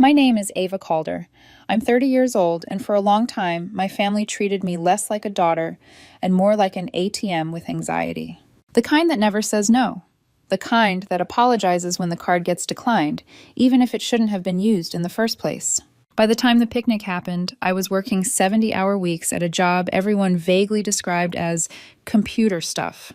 My name is Ava Calder. I'm 30 years old, and for a long time, my family treated me less like a daughter and more like an ATM with anxiety. The kind that never says no. The kind that apologizes when the card gets declined, even if it shouldn't have been used in the first place. By the time the picnic happened, I was working 70-hour weeks at a job everyone vaguely described as computer stuff.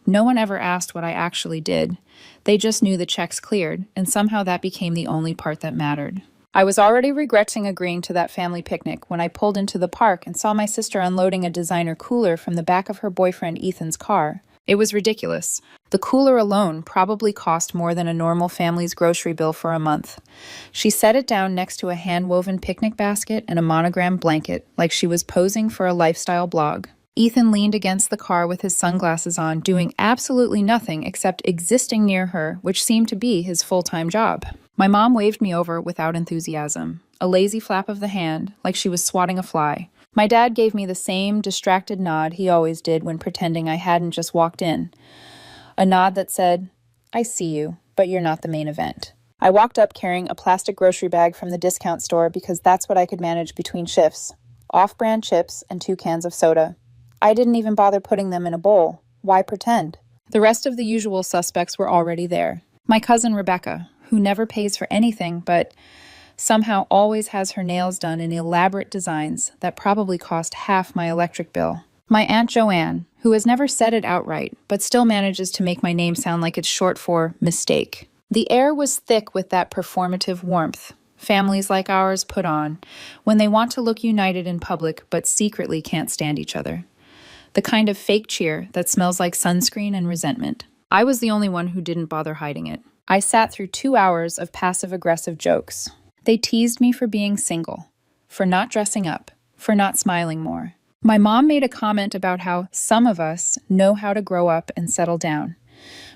No one ever asked what I actually did. They just knew the checks cleared, and somehow that became the only part that mattered. I was already regretting agreeing to that family picnic when I pulled into the park and saw my sister unloading a designer cooler from the back of her boyfriend Ethan's car. It was ridiculous. The cooler alone probably cost more than a normal family's grocery bill for a month. She set it down next to a hand-woven picnic basket and a monogrammed blanket, like she was posing for a lifestyle blog. Ethan leaned against the car with his sunglasses on, doing absolutely nothing except existing near her, which seemed to be his full-time job. My mom waved me over without enthusiasm, a lazy flap of the hand, like she was swatting a fly. My dad gave me the same distracted nod he always did when pretending I hadn't just walked in. A nod that said, "I see you, but you're not the main event." I walked up carrying a plastic grocery bag from the discount store because that's what I could manage between shifts. Off-brand chips and 2 cans of soda. I didn't even bother putting them in a bowl. Why pretend? The rest of the usual suspects were already there. My cousin Rebecca, who never pays for anything but somehow always has her nails done in elaborate designs that probably cost half my electric bill. My Aunt Joanne, who has never said it outright, but still manages to make my name sound like it's short for mistake. The air was thick with that performative warmth families like ours put on when they want to look united in public but secretly can't stand each other. The kind of fake cheer that smells like sunscreen and resentment. I was the only one who didn't bother hiding it. I sat through 2 hours of passive-aggressive jokes. They teased me for being single, for not dressing up, for not smiling more. My mom made a comment about how some of us know how to grow up and settle down.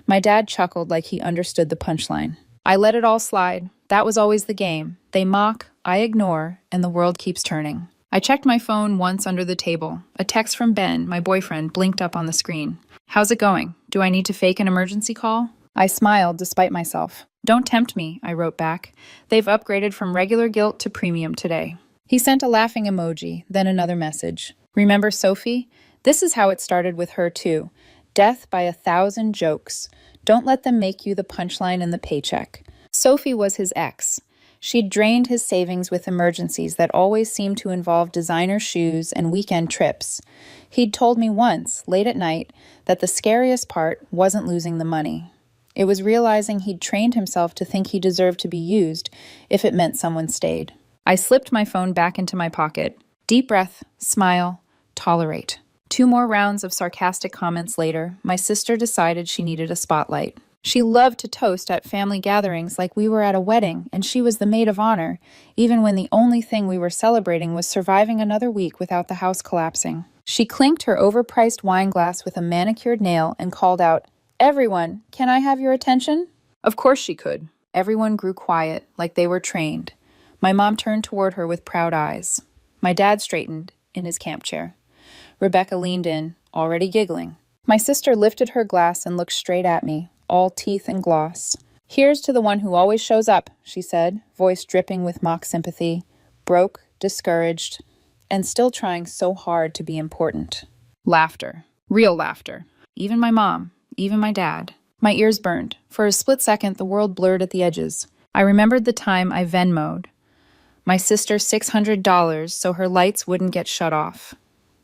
My dad chuckled like he understood the punchline. I let it all slide. That was always the game. They mock, I ignore, and the world keeps turning. I checked my phone once under the table. A text from Ben, my boyfriend, blinked up on the screen. "How's it going? Do I need to fake an emergency call?" I smiled despite myself. "Don't tempt me," I wrote back. "They've upgraded from regular guilt to premium today." He sent a laughing emoji, then another message. "Remember Sophie? This is how it started with her too. Death by 1,000 jokes. Don't let them make you the punchline in the paycheck." Sophie was his ex. She'd drained his savings with emergencies that always seemed to involve designer shoes and weekend trips. He'd told me once, late at night, that the scariest part wasn't losing the money. It was realizing he'd trained himself to think he deserved to be used if it meant someone stayed. I slipped my phone back into my pocket. Deep breath, smile, tolerate. 2 more rounds of sarcastic comments later, my sister decided she needed a spotlight. She loved to toast at family gatherings like we were at a wedding, and she was the maid of honor, even when the only thing we were celebrating was surviving another week without the house collapsing. She clinked her overpriced wine glass with a manicured nail and called out, "Everyone, can I have your attention?" Of course she could. Everyone grew quiet, like they were trained. My mom turned toward her with proud eyes. My dad straightened in his camp chair. Rebecca leaned in, already giggling. My sister lifted her glass and looked straight at me, all teeth and gloss. "Here's to the one who always shows up," she said, voice dripping with mock sympathy. Broke, discouraged, and still trying so hard to be important. Laughter. Real laughter. Even my mom, even my dad. My ears burned. For a split second, the world blurred at the edges. I remembered the time I Venmo'd my sister $600 so her lights wouldn't get shut off.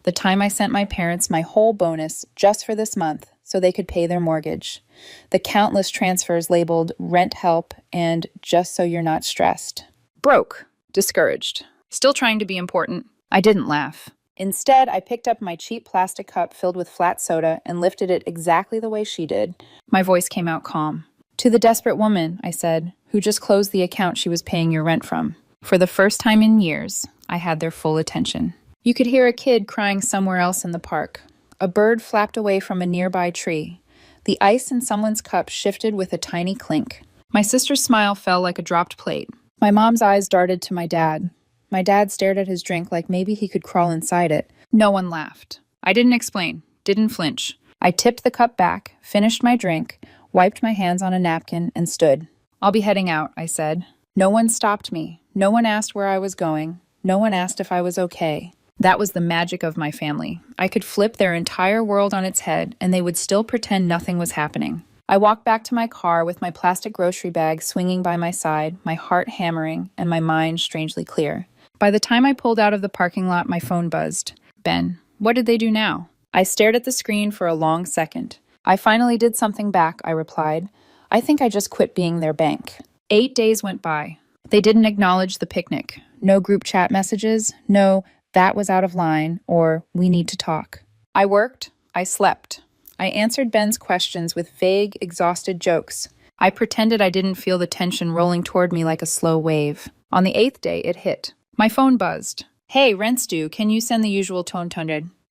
The time I sent my parents my whole bonus just for this month so they could pay their mortgage. The countless transfers labeled rent help and just so you're not stressed. Broke. Discouraged. Still trying to be important. I didn't laugh. Instead, I picked up my cheap plastic cup filled with flat soda and lifted it exactly the way she did. My voice came out calm. "To the desperate woman," I said, "who just closed the account she was paying your rent from." For the first time in years, I had their full attention. You could hear a kid crying somewhere else in the park. A bird flapped away from a nearby tree. The ice in someone's cup shifted with a tiny clink. My sister's smile fell like a dropped plate. My mom's eyes darted to my dad. My dad stared at his drink like maybe he could crawl inside it. No one laughed. I didn't explain, didn't flinch. I tipped the cup back, finished my drink, wiped my hands on a napkin, and stood. "I'll be heading out," I said. No one stopped me. No one asked where I was going. No one asked if I was okay. That was the magic of my family. I could flip their entire world on its head, and they would still pretend nothing was happening. I walked back to my car with my plastic grocery bag swinging by my side, my heart hammering, and my mind strangely clear. By the time I pulled out of the parking lot, my phone buzzed. Ben, what did they do now? I stared at the screen for a long second. I finally did something back, I replied. I think I just quit being their bank. 8 days went by. They didn't acknowledge the picnic. No group chat messages. No, that was out of line, or we need to talk. I worked. I slept. I answered Ben's questions with vague, exhausted jokes. I pretended I didn't feel the tension rolling toward me like a slow wave. On the 8th day, it hit. My phone buzzed. Hey, rent's due. Can you send the usual tone?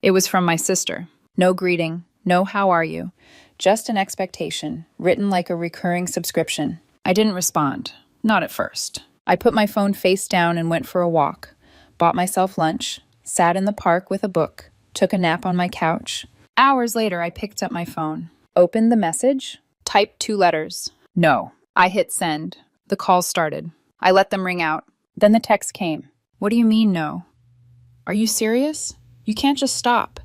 It was from my sister. No greeting. No how are you. Just an expectation, written like a recurring subscription. I didn't respond. Not at first. I put my phone face down and went for a walk. Bought myself lunch. Sat in the park with a book. Took a nap on my couch. Hours later, I picked up my phone. Opened the message. Typed 2 letters. No. I hit send. The call started. I let them ring out. Then the text came. What do you mean, no? Are you serious? You can't just stop.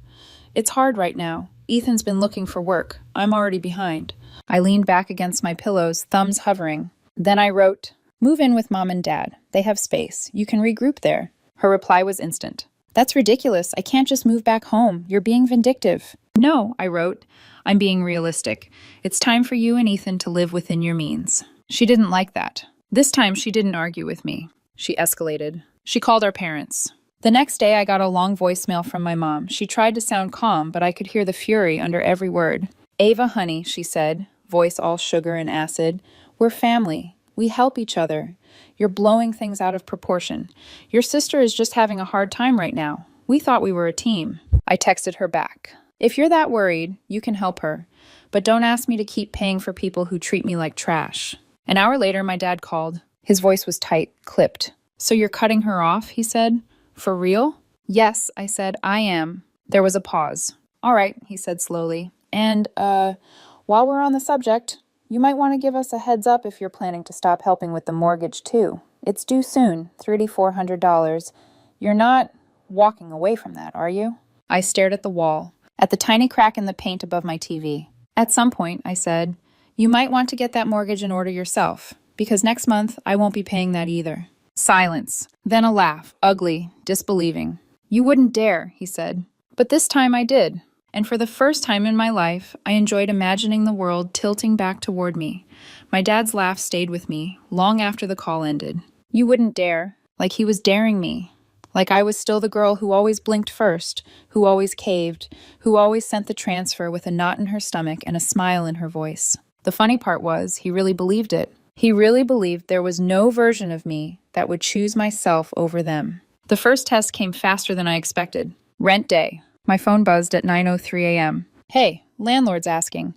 It's hard right now. Ethan's been looking for work. I'm already behind. I leaned back against my pillows, thumbs hovering. Then I wrote, move in with Mom and Dad. They have space. You can regroup there. Her reply was instant. That's ridiculous. I can't just move back home. You're being vindictive. No, I wrote. I'm being realistic. It's time for you and Ethan to live within your means. She didn't like that. This time she didn't argue with me. She escalated. She called our parents. The next day I got a long voicemail from my mom. She tried to sound calm, but I could hear the fury under every word. Ava, honey, she said, voice all sugar and acid. We're family. We help each other. You're blowing things out of proportion. Your sister is just having a hard time right now. We thought we were a team. I texted her back. If you're that worried, you can help her. But don't ask me to keep paying for people who treat me like trash. An hour later, my dad called. His voice was tight, clipped. So you're cutting her off, he said. For real? Yes, I said, I am. There was a pause. All right, he said slowly. And, while we're on the subject, you might want to give us a heads up if you're planning to stop helping with the mortgage, too. It's due soon, $3,400. You're not walking away from that, are you? I stared at the wall, at the tiny crack in the paint above my TV. At some point, I said, you might want to get that mortgage in order yourself, because next month I won't be paying that either. Silence. Then a laugh, ugly, disbelieving. You wouldn't dare, he said. But this time I did. And for the first time in my life, I enjoyed imagining the world tilting back toward me. My dad's laugh stayed with me, long after the call ended. You wouldn't dare. Like he was daring me. Like I was still the girl who always blinked first, who always caved, who always sent the transfer with a knot in her stomach and a smile in her voice. The funny part was, he really believed it. He really believed there was no version of me that would choose myself over them. The first test came faster than I expected. Rent day. My phone buzzed at 9:03 a.m. Hey, landlord's asking.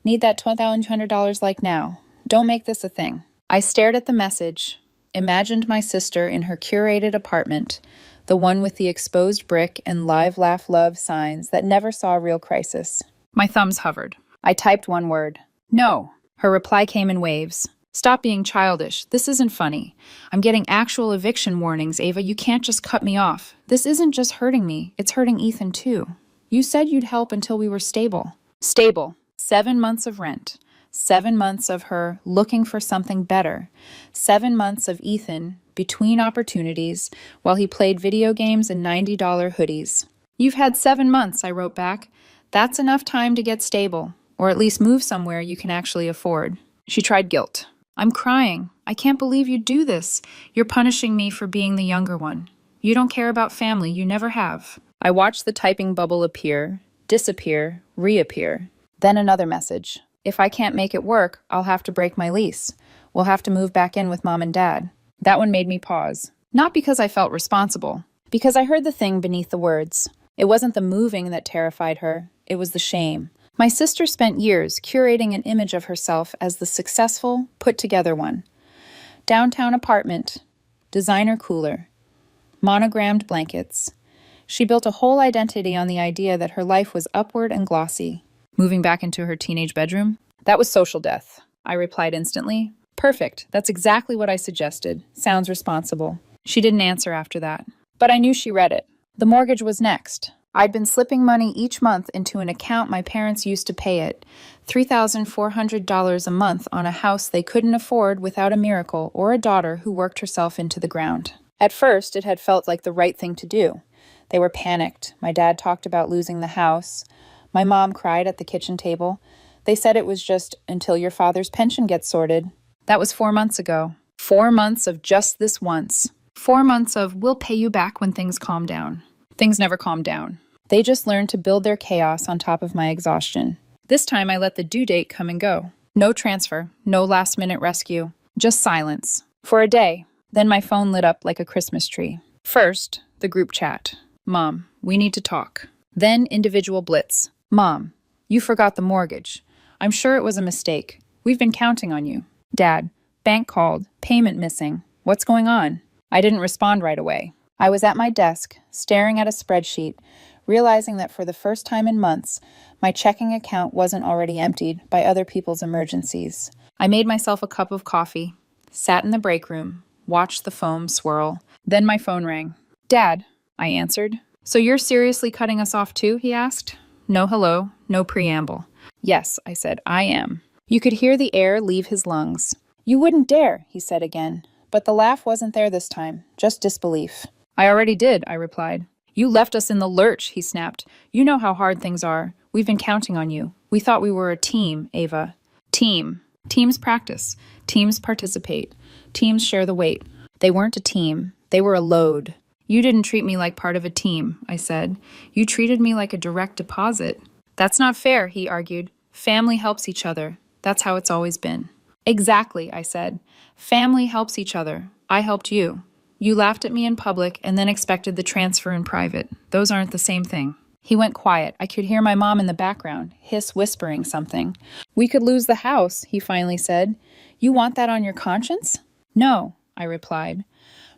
Need that $1,200 like now. Don't make this a thing. I stared at the message, imagined my sister in her curated apartment, the one with the exposed brick and live, laugh, love signs that never saw a real crisis. My thumbs hovered. I typed one word. No. Her reply came in waves. Stop being childish. This isn't funny. I'm getting actual eviction warnings, Ava. You can't just cut me off. This isn't just hurting me. It's hurting Ethan, too. You said you'd help until we were stable. Stable. 7 months of rent. 7 months of her looking for something better. 7 months of Ethan between opportunities while he played video games and $90 hoodies. You've had 7 months, I wrote back. That's enough time to get stable, or at least move somewhere you can actually afford. She tried guilt. I'm crying. I can't believe you do this. You're punishing me for being the younger one. You don't care about family. You never have. I watched the typing bubble appear, disappear, reappear. Then another message. If I can't make it work, I'll have to break my lease. We'll have to move back in with Mom and Dad. That one made me pause. Not because I felt responsible, because I heard the thing beneath the words. It wasn't the moving that terrified her. It was the shame. My sister spent years curating an image of herself as the successful, put-together one. Downtown apartment, designer cooler, monogrammed blankets. She built a whole identity on the idea that her life was upward and glossy. Moving back into her teenage bedroom? That was social death, I replied instantly. Perfect. That's exactly what I suggested. Sounds responsible. She didn't answer after that. But I knew she read it. The mortgage was next. I'd been slipping money each month into an account my parents used to pay it, $3,400 a month on a house they couldn't afford without a miracle or a daughter who worked herself into the ground. At first, it had felt like the right thing to do. They were panicked. My dad talked about losing the house. My mom cried at the kitchen table. They said it was just until your father's pension gets sorted. That was 4 months ago. 4 months of just this once. 4 months of we'll pay you back when things calm down. Things never calmed down. They just learned to build their chaos on top of my exhaustion. This time I let the due date come and go. No transfer, no last-minute rescue, just silence. For a day. Then my phone lit up like a Christmas tree. First, the group chat. Mom, we need to talk. Then individual blitz. Mom, you forgot the mortgage. I'm sure it was a mistake. We've been counting on you. Dad, bank called, payment missing. What's going on? I didn't respond right away. I was at my desk, staring at a spreadsheet, realizing that for the first time in months, my checking account wasn't already emptied by other people's emergencies. I made myself a cup of coffee, sat in the break room, watched the foam swirl. Then my phone rang. Dad, I answered. So you're seriously cutting us off too? He asked. No hello, no preamble. Yes, I said, I am. You could hear the air leave his lungs. You wouldn't dare, he said again. But the laugh wasn't there this time, just disbelief. I already did, I replied. You left us in the lurch, he snapped. You know how hard things are. We've been counting on you. We thought we were a team, Ava. Team. Teams practice. Teams participate. Teams share the weight. They weren't a team. They were a load. You didn't treat me like part of a team, I said. You treated me like a direct deposit. That's not fair, he argued. Family helps each other. That's how it's always been. Exactly, I said. Family helps each other. I helped you. You laughed at me in public and then expected the transfer in private. Those aren't the same thing. He went quiet. I could hear my mom in the background, whispering something. We could lose the house, he finally said. You want that on your conscience? No, I replied.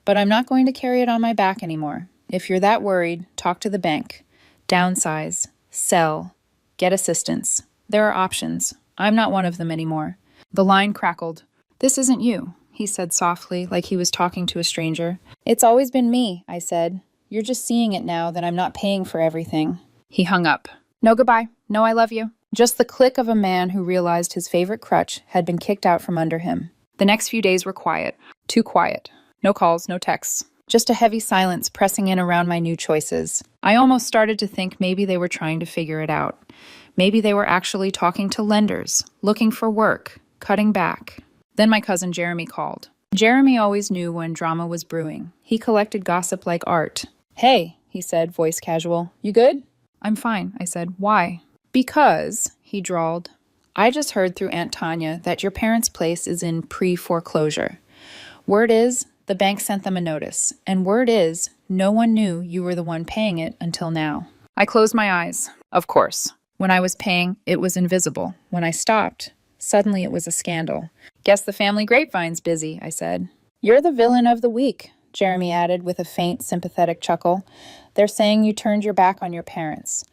But I'm not going to carry it on my back anymore. If you're that worried, talk to the bank. Downsize. Sell. Get assistance. There are options. I'm not one of them anymore. The line crackled. This isn't you, he said softly, like he was talking to a stranger. It's always been me, I said. You're just seeing it now that I'm not paying for everything. He hung up. No goodbye. No I love you. Just the click of a man who realized his favorite crutch had been kicked out from under him. The next few days were quiet. Too quiet. No calls, no texts. Just a heavy silence pressing in around my new choices. I almost started to think maybe they were trying to figure it out. Maybe they were actually talking to lenders, looking for work, cutting back. Then my cousin Jeremy called. Jeremy always knew when drama was brewing. He collected gossip like art. Hey, he said, voice casual. You good? I'm fine, I said. Why? Because, he drawled, I just heard through Aunt Tanya that your parents' place is in pre-foreclosure. Word is, the bank sent them a notice. And word is, no one knew you were the one paying it until now. I closed my eyes. Of course. When I was paying, it was invisible. When I stopped, suddenly it was a scandal. Guess the family grapevine's busy, I said. You're the villain of the week, Jeremy added with a faint, sympathetic chuckle. They're saying you turned your back on your parents,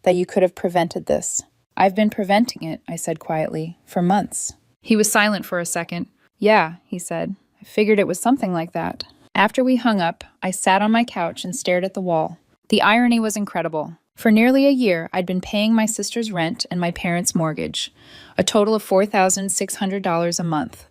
that you could have prevented this. I've been preventing it, I said quietly, for months. He was silent for a second. Yeah, he said. I figured it was something like that. After we hung up, I sat on my couch and stared at the wall. The irony was incredible. For nearly a year, I'd been paying my sister's rent and my parents' mortgage, a total of $4,600 a month.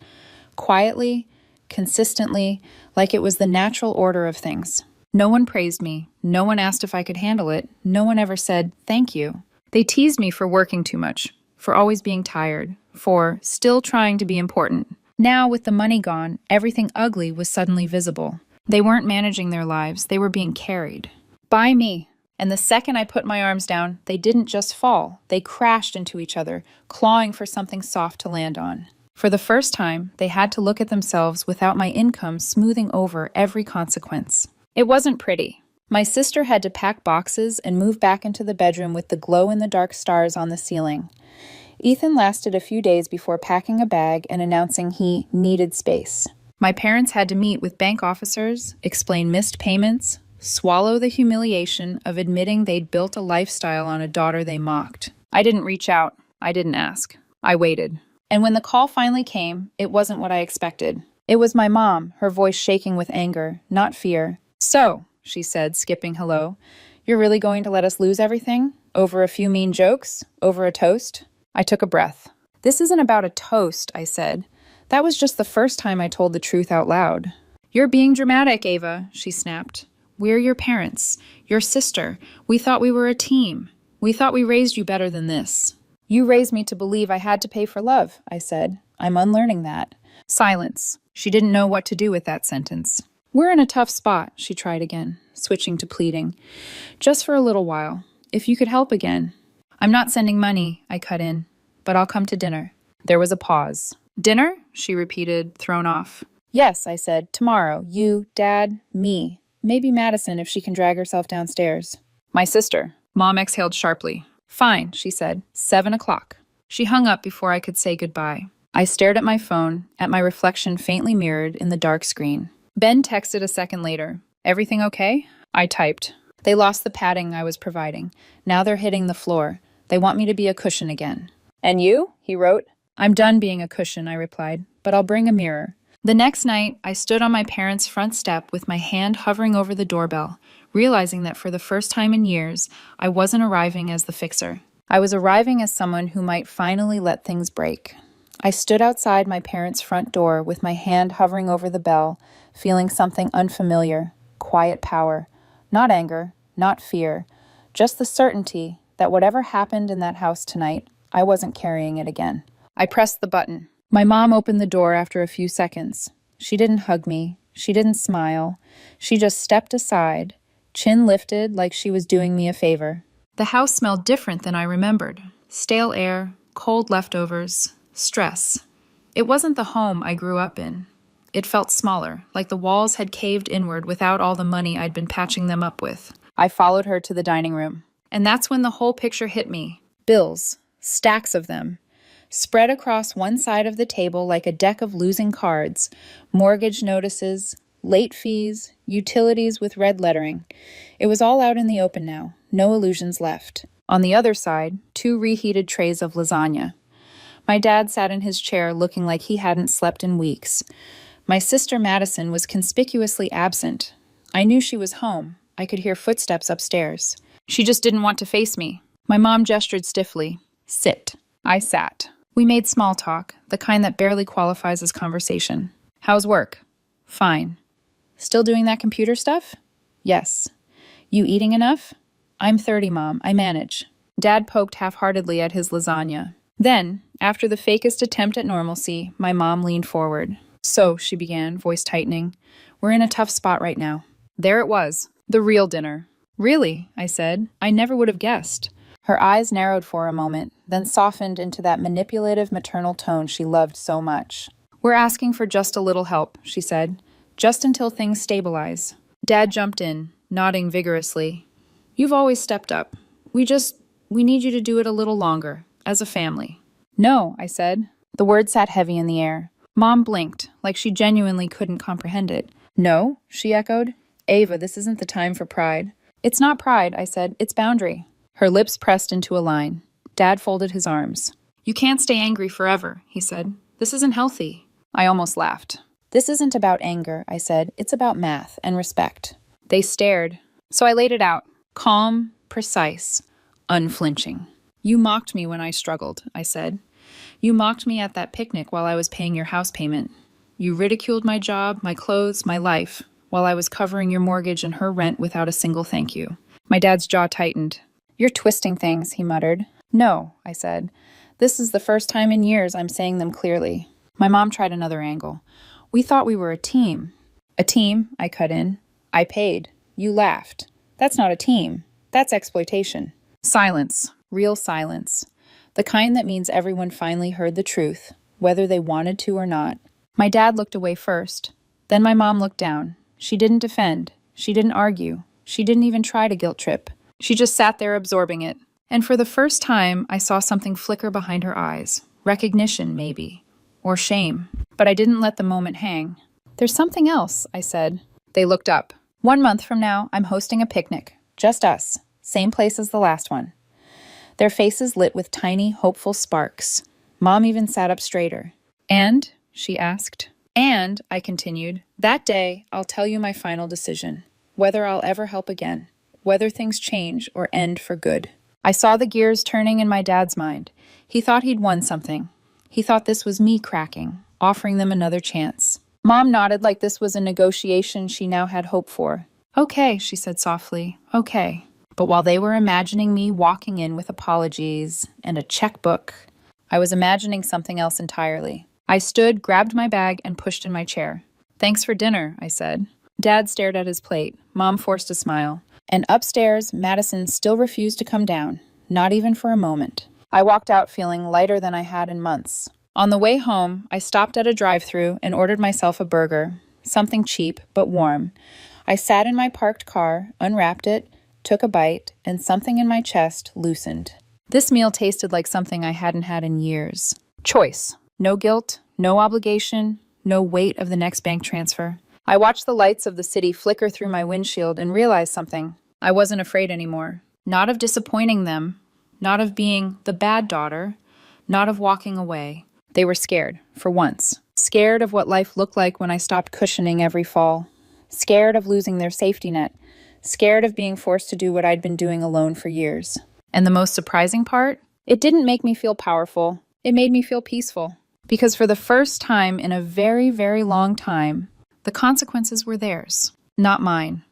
Quietly, consistently, like it was the natural order of things. No one praised me. No one asked if I could handle it. No one ever said, thank you. They teased me for working too much, for always being tired, for still trying to be important. Now, with the money gone, everything ugly was suddenly visible. They weren't managing their lives. They were being carried. By me. And the second I put my arms down, they didn't just fall. They crashed into each other, clawing for something soft to land on. For the first time, they had to look at themselves without my income smoothing over every consequence. It wasn't pretty. My sister had to pack boxes and move back into the bedroom with the glow-in-the-dark stars on the ceiling. Ethan lasted a few days before packing a bag and announcing he needed space. My parents had to meet with bank officers, explain missed payments, swallow the humiliation of admitting they'd built a lifestyle on a daughter they mocked. I didn't reach out. I didn't ask. I waited. And when the call finally came, it wasn't what I expected. It was my mom, her voice shaking with anger, not fear. "So," she said, skipping hello, "you're really going to let us lose everything? Over a few mean jokes? Over a toast?" I took a breath. "This isn't about a toast," I said. That was just the first time I told the truth out loud. "You're being dramatic, Ava," she snapped. "We're your parents, your sister. We thought we were a team. We thought we raised you better than this." "You raised me to believe I had to pay for love," I said. "I'm unlearning that." Silence. She didn't know what to do with that sentence. "We're in a tough spot," she tried again, switching to pleading. "Just for a little while. If you could help again." "I'm not sending money," I cut in, "but I'll come to dinner." There was a pause. "Dinner?" she repeated, thrown off. "Yes," I said. "Tomorrow. You, Dad, me. Maybe Madison if she can drag herself downstairs." "My sister." Mom exhaled sharply. "Fine," she said. 7 o'clock. She hung up before I could say goodbye. I stared at my phone, at my reflection faintly mirrored in the dark screen. Ben texted a second later. "Everything okay?" I typed. "They lost the padding I was providing. Now they're hitting the floor. They want me to be a cushion again." "And you?" he wrote. "I'm done being a cushion," I replied, "but I'll bring a mirror." The next night, I stood on my parents' front step with my hand hovering over the doorbell, realizing that for the first time in years, I wasn't arriving as the fixer. I was arriving as someone who might finally let things break. I stood outside my parents' front door with my hand hovering over the bell, feeling something unfamiliar, quiet power. Not anger, not fear, just the certainty that whatever happened in that house tonight, I wasn't carrying it again. I pressed the button. My mom opened the door after a few seconds. She didn't hug me. She didn't smile. She just stepped aside, chin lifted like she was doing me a favor. The house smelled different than I remembered. Stale air, cold leftovers, stress. It wasn't the home I grew up in. It felt smaller, like the walls had caved inward without all the money I'd been patching them up with. I followed her to the dining room. And that's when the whole picture hit me. Bills, stacks of them, spread across one side of the table like a deck of losing cards, mortgage notices, late fees, utilities with red lettering. It was all out in the open now, no illusions left. On the other side, 2 reheated trays of lasagna. My dad sat in his chair looking like he hadn't slept in weeks. My sister Madison was conspicuously absent. I knew she was home. I could hear footsteps upstairs. She just didn't want to face me. My mom gestured stiffly. "Sit." I sat. We made small talk, the kind that barely qualifies as conversation. "How's work?" "Fine." "Still doing that computer stuff?" "Yes." "You eating enough?" "I'm 30, Mom. I manage." Dad poked half-heartedly at his lasagna. Then, after the fakest attempt at normalcy, my mom leaned forward. "So," she began, voice tightening, "we're in a tough spot right now." There it was, the real dinner. "Really?" I said. "I never would have guessed." Her eyes narrowed for a moment, then softened into that manipulative maternal tone she loved so much. "We're asking for just a little help," she said. "Just until things stabilize." Dad jumped in, nodding vigorously. "You've always stepped up. We need you to do it a little longer, as a family." "No," I said. The word sat heavy in the air. Mom blinked, like she genuinely couldn't comprehend it. "No?" she echoed. "Ava, this isn't the time for pride." "It's not pride," I said. "It's boundary." Her lips pressed into a line. Dad folded his arms. "You can't stay angry forever," he said. "This isn't healthy." I almost laughed. "This isn't about anger," I said. "It's about math and respect." They stared. So I laid it out. Calm, precise, unflinching. "You mocked me when I struggled," I said. "You mocked me at that picnic while I was paying your house payment. You ridiculed my job, my clothes, my life, while I was covering your mortgage and her rent without a single thank you." My dad's jaw tightened. "You're twisting things," he muttered. "No," I said. "This is the first time in years I'm saying them clearly." My mom tried another angle. "We thought we were a team." "A team," I cut in. "I paid. You laughed. That's not a team. That's exploitation." Silence. Real silence. The kind that means everyone finally heard the truth, whether they wanted to or not. My dad looked away first. Then my mom looked down. She didn't defend. She didn't argue. She didn't even try to guilt trip. She just sat there absorbing it. And for the first time, I saw something flicker behind her eyes. Recognition, maybe. Or shame. But I didn't let the moment hang. "There's something else," I said. They looked up. "1 month from now, I'm hosting a picnic. Just us. Same place as the last one." Their faces lit with tiny, hopeful sparks. Mom even sat up straighter. "And?" she asked. "And," I continued, "that day, I'll tell you my final decision. Whether I'll ever help again. Whether things change or end for good." I saw the gears turning in my dad's mind. He thought he'd won something. He thought this was me cracking, offering them another chance. Mom nodded like this was a negotiation she now had hope for. "Okay," she said softly, "okay." But while they were imagining me walking in with apologies and a checkbook, I was imagining something else entirely. I stood, grabbed my bag, and pushed in my chair. "Thanks for dinner," I said. Dad stared at his plate. Mom forced a smile. And upstairs, Madison still refused to come down, not even for a moment. I walked out feeling lighter than I had in months. On the way home, I stopped at a drive-thru and ordered myself a burger, something cheap but warm. I sat in my parked car, unwrapped it, took a bite, and something in my chest loosened. This meal tasted like something I hadn't had in years. Choice. No guilt, no obligation, no weight of the next bank transfer. I watched the lights of the city flicker through my windshield and realized something. I wasn't afraid anymore. Not of disappointing them, not of being the bad daughter, not of walking away. They were scared, for once. Scared of what life looked like when I stopped cushioning every fall. Scared of losing their safety net. Scared of being forced to do what I'd been doing alone for years. And the most surprising part? It didn't make me feel powerful. It made me feel peaceful. Because for the first time in a very, very long time, the consequences were theirs, not mine.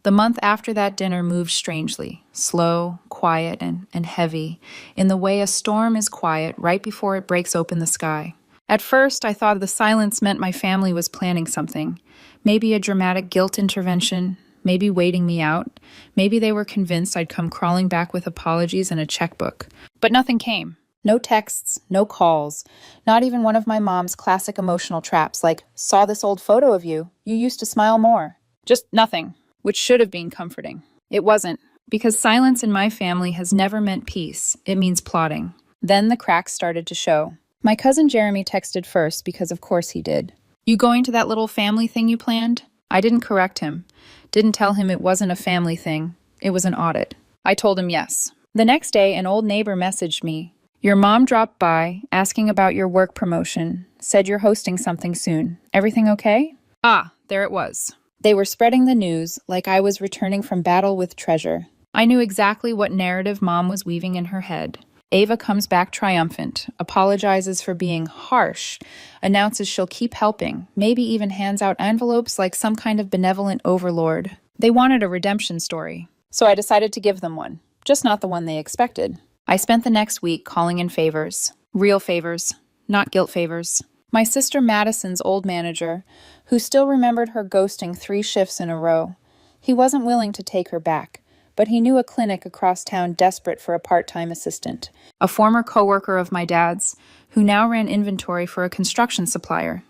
The month after that dinner moved strangely, slow, quiet, and heavy, in the way a storm is quiet right before it breaks open the sky. At first, I thought the silence meant my family was planning something. Maybe a dramatic guilt intervention, maybe waiting me out. Maybe they were convinced I'd come crawling back with apologies and a checkbook. But nothing came. No texts, no calls, not even one of my mom's classic emotional traps like, "Saw this old photo of you. You used to smile more." Just nothing, which should have been comforting. It wasn't, because silence in my family has never meant peace. It means plotting. Then the cracks started to show. My cousin Jeremy texted first because of course he did. "You going to that little family thing you planned?" I didn't correct him. Didn't tell him it wasn't a family thing. It was an audit. I told him yes. The next day, an old neighbor messaged me. "Your mom dropped by, asking about your work promotion. Said you're hosting something soon. Everything okay?" Ah, there it was. They were spreading the news like I was returning from battle with treasure. I knew exactly what narrative Mom was weaving in her head. Ava comes back triumphant, apologizes for being harsh, announces she'll keep helping, maybe even hands out envelopes like some kind of benevolent overlord. They wanted a redemption story, so I decided to give them one, just not the one they expected. I spent the next week calling in favors. Real favors, not guilt favors. My sister Madison's old manager, who still remembered her ghosting 3 shifts in a row. He wasn't willing to take her back, but he knew a clinic across town desperate for a part-time assistant. A former coworker of my dad's, who now ran inventory for a construction supplier.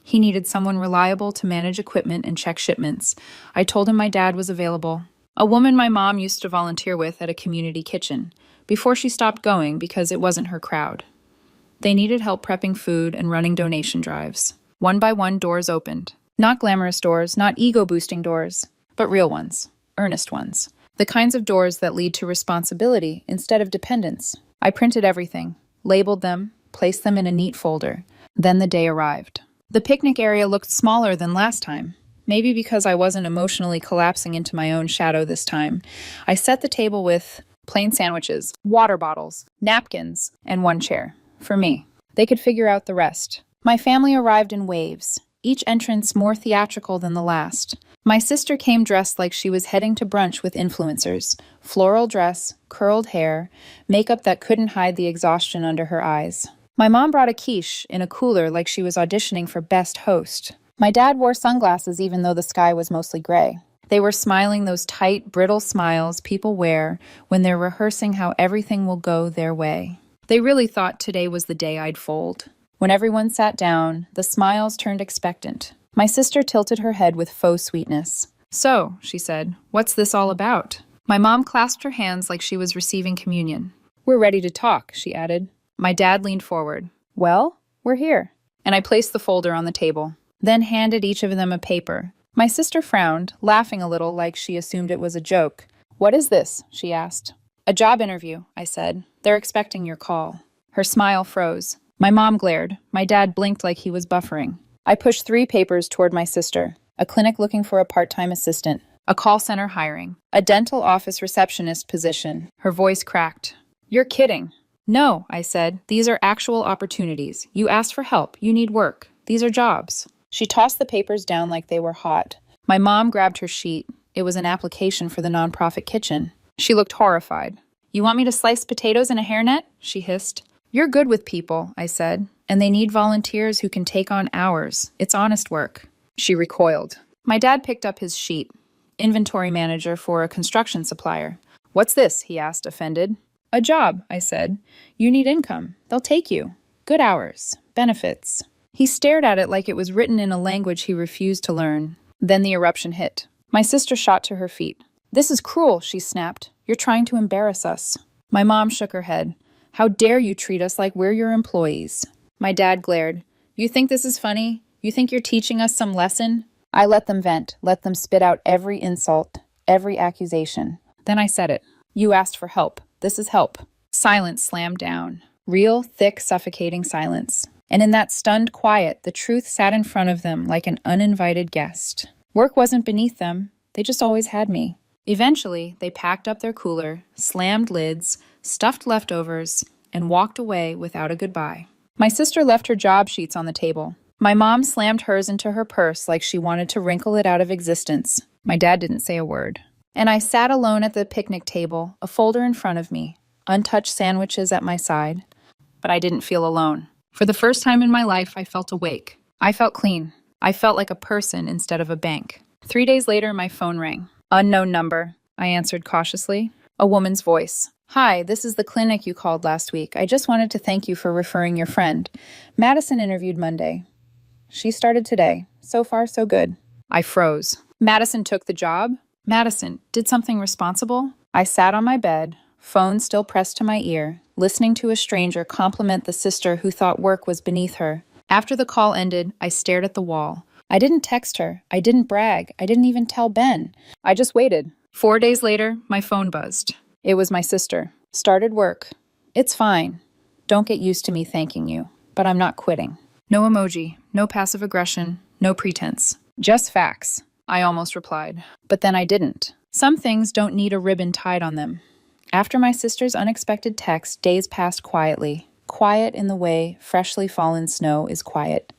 He needed someone reliable to manage equipment and check shipments. I told him my dad was available. A woman my mom used to volunteer with at a community kitchen, before she stopped going because it wasn't her crowd. They needed help prepping food and running donation drives. One by one, doors opened. Not glamorous doors, not ego-boosting doors, but real ones, earnest ones. The kinds of doors that lead to responsibility instead of dependence. I printed everything, labeled them, placed them in a neat folder. Then the day arrived. The picnic area looked smaller than last time. Maybe because I wasn't emotionally collapsing into my own shadow this time. I set the table with plain sandwiches, water bottles, napkins, and 1 chair. For me. They could figure out the rest. My family arrived in waves, each entrance more theatrical than the last. My sister came dressed like she was heading to brunch with influencers. Floral dress, curled hair, makeup that couldn't hide the exhaustion under her eyes. My mom brought a quiche in a cooler like she was auditioning for Best Host. My dad wore sunglasses even though the sky was mostly gray. They were smiling those tight, brittle smiles people wear when they're rehearsing how everything will go their way. They really thought today was the day I'd fold. When everyone sat down, the smiles turned expectant. My sister tilted her head with faux sweetness. "So," she said, "what's this all about?" My mom clasped her hands like she was receiving communion. "We're ready to talk," she added. My dad leaned forward. "Well, we're here." And I placed the folder on the table, then handed each of them a paper. My sister frowned, laughing a little like she assumed it was a joke. "What is this?" she asked. "A job interview," I said. "They're expecting your call." Her smile froze. My mom glared. My dad blinked like he was buffering. I pushed 3 papers toward my sister. A clinic looking for a part-time assistant. A call center hiring. A dental office receptionist position. Her voice cracked. You're kidding. No, I said. These are actual opportunities. You asked for help. You need work. These are jobs. She tossed the papers down like they were hot. My mom grabbed her sheet. It was an application for the nonprofit kitchen. She looked horrified. You want me to slice potatoes in a hairnet? She hissed. You're good with people, I said, and they need volunteers who can take on hours. It's honest work. She recoiled. My dad picked up his sheet. Inventory manager for a construction supplier. What's this? He asked, offended. A job, I said. You need income. They'll take you. Good hours. Benefits. He stared at it like it was written in a language he refused to learn. Then the eruption hit. My sister shot to her feet. This is cruel, she snapped. You're trying to embarrass us. My mom shook her head. How dare you treat us like we're your employees? My dad glared. You think this is funny? You think you're teaching us some lesson? I let them vent, let them spit out every insult, every accusation. Then I said it. You asked for help. This is help. Silence slammed down. Real, thick, suffocating silence. And in that stunned quiet, the truth sat in front of them like an uninvited guest. Work wasn't beneath them. They just always had me. Eventually, they packed up their cooler, slammed lids, stuffed leftovers, and walked away without a goodbye. My sister left her job sheets on the table. My mom slammed hers into her purse like she wanted to wrinkle it out of existence. My dad didn't say a word. And I sat alone at the picnic table, a folder in front of me, untouched sandwiches at my side. But I didn't feel alone. For the first time in my life, I felt awake. I felt clean. I felt like a person instead of a bank. 3 days later, my phone rang. Unknown number, I answered cautiously. A woman's voice. Hi, this is the clinic you called last week. I just wanted to thank you for referring your friend. Madison interviewed Monday. She started today. So far, so good. I froze. Madison took the job? Madison did something responsible? I sat on my bed, phone still pressed to my ear, listening to a stranger compliment the sister who thought work was beneath her. After the call ended, I stared at the wall. I didn't text her. I didn't brag. I didn't even tell Ben. I just waited. 4 days later, my phone buzzed. It was my sister. Started work. It's fine. Don't get used to me thanking you, but I'm not quitting. No emoji, no passive aggression, no pretense. Just facts, I almost replied. But then I didn't. Some things don't need a ribbon tied on them. After my sister's unexpected text, days passed quietly. Quiet in the way freshly fallen snow is quiet.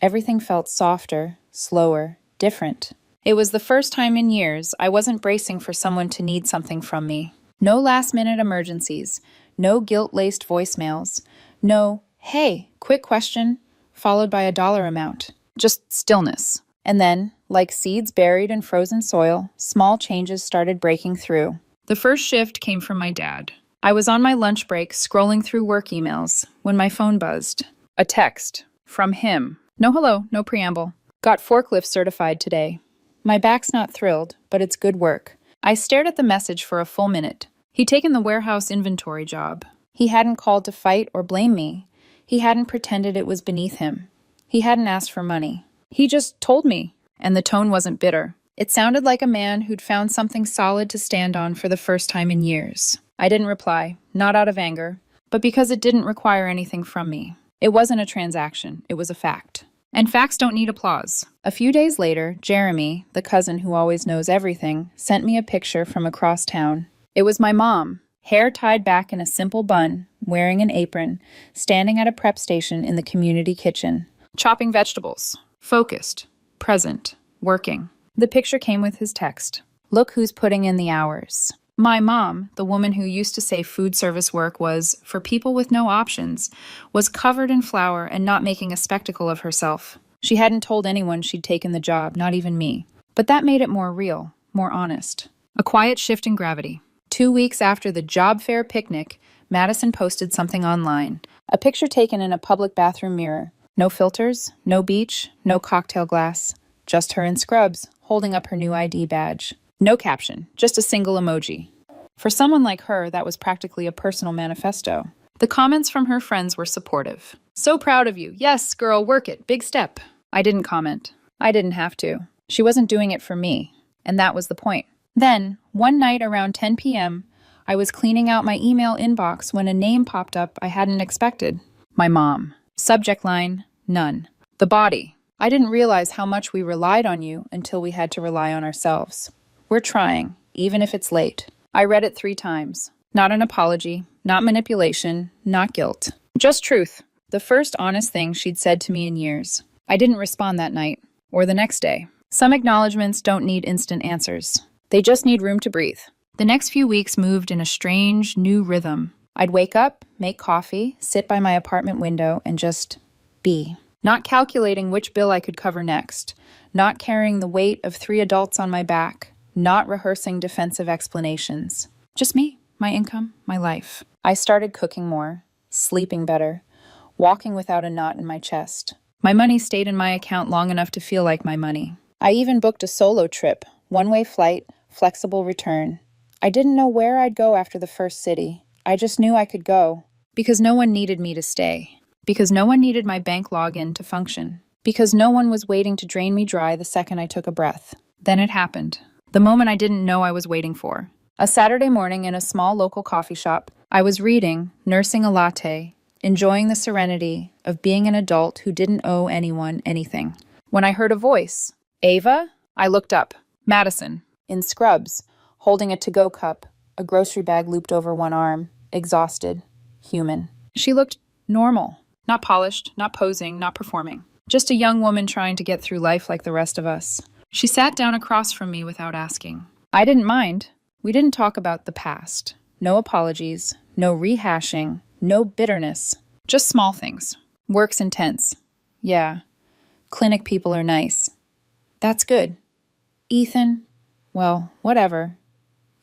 Everything felt softer, slower, different. It was the first time in years I wasn't bracing for someone to need something from me. No last-minute emergencies, no guilt-laced voicemails, no, hey, quick question, followed by a dollar amount. Just stillness. And then, like seeds buried in frozen soil, small changes started breaking through. The first shift came from my dad. I was on my lunch break scrolling through work emails when my phone buzzed. A text. From him. No hello, no preamble. Got forklift certified today. My back's not thrilled, but it's good work. I stared at the message for a full minute. He'd taken the warehouse inventory job. He hadn't called to fight or blame me. He hadn't pretended it was beneath him. He hadn't asked for money. He just told me, and the tone wasn't bitter. It sounded like a man who'd found something solid to stand on for the first time in years. I didn't reply, not out of anger, but because it didn't require anything from me. It wasn't a transaction, it was a fact. And facts don't need applause. A few days later, Jeremy, the cousin who always knows everything, sent me a picture from across town. It was my mom, hair tied back in a simple bun, wearing an apron, standing at a prep station in the community kitchen. Chopping vegetables. Focused. Present. Working. The picture came with his text. Look who's putting in the hours. My mom, the woman who used to say food service work was for people with no options, was covered in flour and not making a spectacle of herself. She hadn't told anyone she'd taken the job, not even me. But that made it more real, more honest. A quiet shift in gravity. 2 weeks after the job fair picnic, Madison posted something online. A picture taken in a public bathroom mirror. No filters, no beach, no cocktail glass. Just her in scrubs, holding up her new ID badge. No caption, just a single emoji. For someone like her, that was practically a personal manifesto. The comments from her friends were supportive. So proud of you. Yes, girl, work it. Big step. I didn't comment. I didn't have to. She wasn't doing it for me. And that was the point. Then, one night around 10 p.m., I was cleaning out my email inbox when a name popped up I hadn't expected. My mom. Subject line, none. The body. I didn't realize how much we relied on you until we had to rely on ourselves. We're trying, even if it's late. I read it 3 times. Not an apology, not manipulation, not guilt. Just truth. The first honest thing she'd said to me in years. I didn't respond that night, or the next day. Some acknowledgments don't need instant answers. They just need room to breathe. The next few weeks moved in a strange, new rhythm. I'd wake up, make coffee, sit by my apartment window, and just be. Not calculating which bill I could cover next. Not carrying the weight of 3 adults on my back. Not rehearsing defensive explanations. Just me, my income, my life. I started cooking more, sleeping better, walking without a knot in my chest. My money stayed in my account long enough to feel like my money. I even booked a solo trip, one-way flight, flexible return. I didn't know where I'd go after the first city. I just knew I could go. Because no one needed me to stay. Because no one needed my bank login to function. Because no one was waiting to drain me dry the second I took a breath. Then it happened. The moment I didn't know I was waiting for. A Saturday morning in a small local coffee shop, I was reading, nursing a latte, enjoying the serenity of being an adult who didn't owe anyone anything. When I heard a voice, Ava? I looked up. Madison, in scrubs, holding a to-go cup, a grocery bag looped over one arm, exhausted, human. She looked normal. Not polished, not posing, not performing. Just a young woman trying to get through life like the rest of us. She sat down across from me without asking. I didn't mind. We didn't talk about the past. No apologies, no rehashing, no bitterness. Just small things. Work's intense. Yeah. Clinic people are nice. That's good. Ethan? Well, whatever.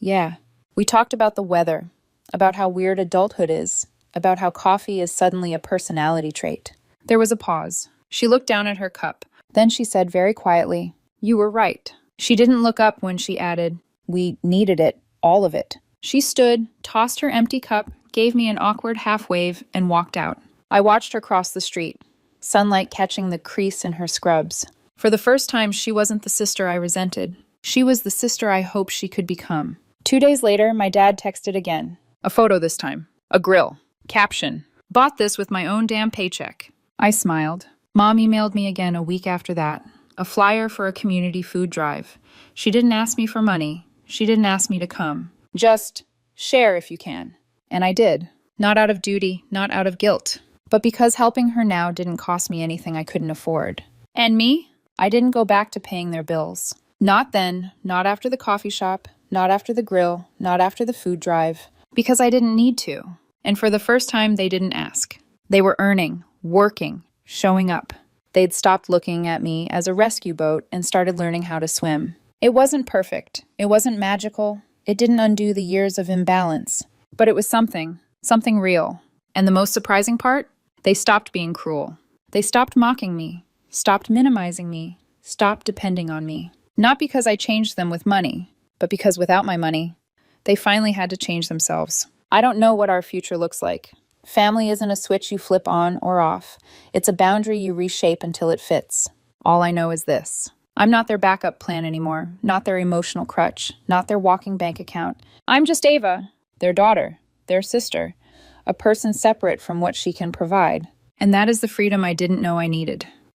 Yeah. We talked about the weather, about how weird adulthood is, about how coffee is suddenly a personality trait. There was a pause. She looked down at her cup. Then she said very quietly, "You were right." She didn't look up when she added, "We needed it, all of it." She stood, tossed her empty cup, gave me an awkward half-wave, and walked out. I watched her cross the street, sunlight catching the crease in her scrubs. For the first time, she wasn't the sister I resented. She was the sister I hoped she could become. 2 days later, my dad texted again. A photo this time. A grill. Caption. Bought this with my own damn paycheck. I smiled. Mom emailed me again a week after that. A flyer for a community food drive. She didn't ask me for money. She didn't ask me to come. Just share if you can. And I did. Not out of duty, not out of guilt. But because helping her now didn't cost me anything I couldn't afford. And me? I didn't go back to paying their bills. Not then, not after the coffee shop, not after the grill, not after the food drive. Because I didn't need to. And for the first time, they didn't ask. They were earning, working, showing up. They'd stopped looking at me as a rescue boat and started learning how to swim. It wasn't perfect. It wasn't magical. It didn't undo the years of imbalance. But it was something real. And the most surprising part? They stopped being cruel. They stopped mocking me, stopped minimizing me, stopped depending on me. Not because I changed them with money, but because without my money, they finally had to change themselves. I don't know what our future looks like. Family isn't a switch you flip on or off. It's a boundary you reshape until it fits. All I know is this. I'm not their backup plan anymore, not their emotional crutch, not their walking bank account. I'm just Ava, their daughter, their sister, a person separate from what she can provide. And that is the freedom I didn't know I needed.